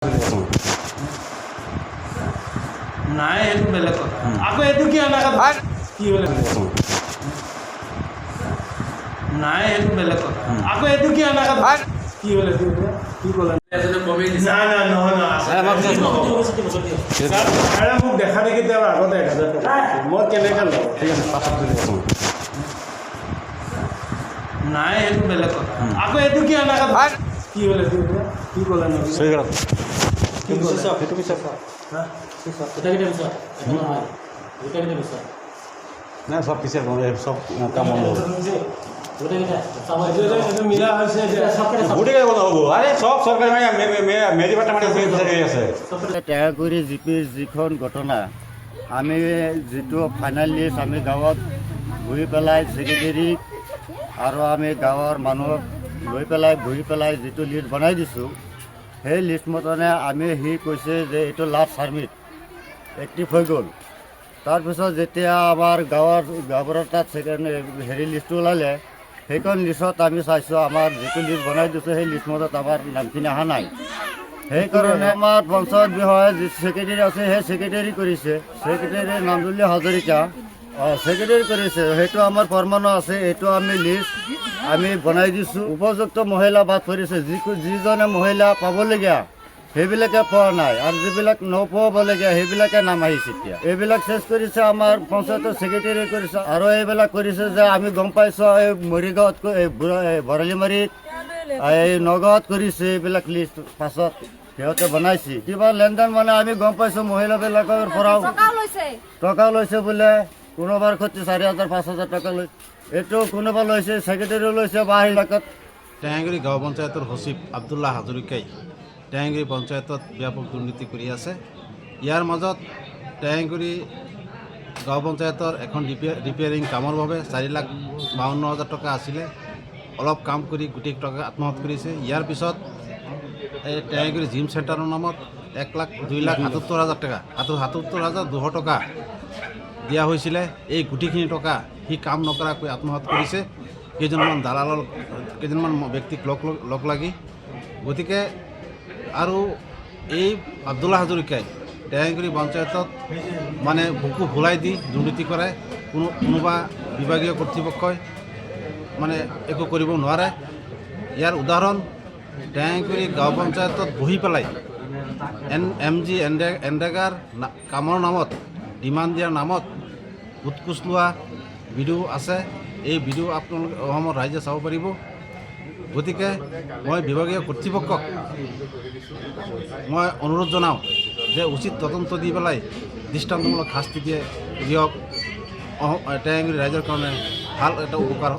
নাই সেইটো বেলেগ কথা আকৌ এইটো কি আনা কথা কি হলে নাই সেইটো বেলেগ কথা আকৌ এইটো কি আনা কথা কি হলে কি ক'লে না না নহয় নহয় মোক দেখা দেখি তেওঁ আগতে 1000 টকা মই কেনেকৈ লওঁ ঠিক আছে পাছত নাই সেইটো বেলেগ কথা আকৌ এইটো কি আনা কথা কি হলে কি ক'লে কি কৈছে সেইটো কি চাপ হা না সব পিছে সব কাম বন্ধ মিলা হৈছে গোটেই হ'ব আৰে সব চৰকাৰী মেৰি বাটা আছে টেঙাগুৰি জিপিৰ যিখন ঘটনা আমি যিটো ফাইনেল লিষ্ট আমি গাঁৱত বহি পেলাই ছেক্ৰেটাৰী আৰু আমি গাঁৱৰ মানুহক লৈ পেলাই বহি পেলাই যিটো লিষ্ট বনাই দিছোঁ সেই লিষ্ট মতনে আমি সি কৈছে যে এইটো লাষ্ট চাৰ্মিট এক্টিভ হৈ গ'ল। তাৰপিছত যেতিয়া আমাৰ গাঁৱৰ তাত হেৰি লিষ্টটো ওলালে সেইখন লিষ্টত আমি চাইছোঁ আমাৰ যিটো লিষ্ট বনাই দিছোঁ সেই লিষ্ট মতত আমাৰ নামখিনি অহা নাই। সেইকাৰণে আমাৰ পঞ্চায়ত বিষয়া যি ছেক্ৰেটাৰী আছে সেই ছেক্ৰেটাৰী কৰিছে ছেক্ৰেটাৰী নামদুল্লি হাজৰিকা ছেক্ৰেটাৰী কৰিছে সেইটো আমাৰ প্ৰমাণো আছে। এইটো আমি লিষ্ট আমি বনাই দিছোঁ। উপযুক্ত মহিলা বাদ পৰিছে যিজনে মহিলা পাবলগীয়া সেইবিলাকে পোৱা নাই আৰু যিবিলাক নপাবলগীয়া সেইবিলাকে নাম আহিছে। এতিয়া এইবিলাক চেষ্টা কৰিছে আমাৰ পঞ্চায়তৰ ছেক্ৰেটাৰী কৰিছে আৰু এইবিলাক কৰিছে যে আমি গম পাইছোঁ এই মৰিগাঁৱত বৰালিমাৰীত এই নগাঁৱত কৰিছে এইবিলাক লিষ্ট পাছত সিহঁতে বনাইছে কিবা লেনদেন মানে আমি গম পাইছোঁ মহিলাবিলাকৰ পৰাও টকা লৈছে বোলে কোনোবাৰ ক্ষতি 4000 5000 টকা লৈ এইটো কোনোবা লৈছে ছেক্ৰেটাৰী লৈছে বা এলেকাত। টেঙাগুৰি গাঁও পঞ্চায়তৰ সচিব আব্দুল্লাহ হাজৰিকাই টেঙাগুৰি পঞ্চায়তত ব্যাপক দুৰ্নীতি কৰি আছে। ইয়াৰ মাজত টেঙাগুৰি গাঁও পঞ্চায়তৰ এখন ৰিপেয়াৰিং কামৰ বাবে 4,52,000 টকা আছিলে। অলপ কাম কৰি গোটেই টকা আত্মসাৎ কৰিছে। ইয়াৰ পিছত এই টেঙাগুৰি জিম চেণ্টাৰৰ নামত 1,02,77,000 টকা 77,200 টকা দিয়া হৈছিলে। এই গোটেইখিনি টকা সি কাম নকৰাকৈ আত্মসাৎ কৰিছে কেইজনমান ব্যক্তিক লগ লাগি। গতিকে আৰু এই আব্দুল্লাহ হাজৰিকাই টেঙাগুৰি পঞ্চায়তত মানে বুকু ভুলাই দি দুৰ্নীতি কৰে। কোনোবা বিভাগীয় কৰ্তৃপক্ষই মানে একো কৰিব নোৱাৰে। ইয়াৰ উদাহৰণ টেঙাগুৰি গাঁও পঞ্চায়তত বহি পেলাই MG এনডেগাৰ কামৰ নামত ডিমাণ্ড দিয়াৰ নামত উৎকোচ লোৱা ভিডিঅ' আছে। এই ভিডিঅ' আপোনালোকে অসমৰ ৰাইজে চাব পাৰিব। গতিকে মই বিভাগীয় কৰ্তৃপক্ষক মই অনুৰোধ জনাওঁ যে উচিত তদন্ত দি পেলাই দৃষ্টান্তমূলক শাস্তি দিয়ক। টেঙাগুৰি ৰাইজৰ কাৰণে ভাল এটা উপকাৰ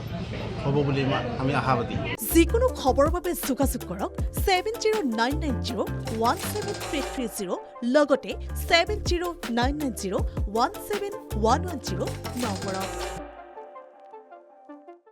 হ'ব বুলি আমি আশাবাদী। যিকোনো খবৰৰ বাবে যোগাযোগ কৰক 7099017330 লগতে 7099017110 নম্বৰত।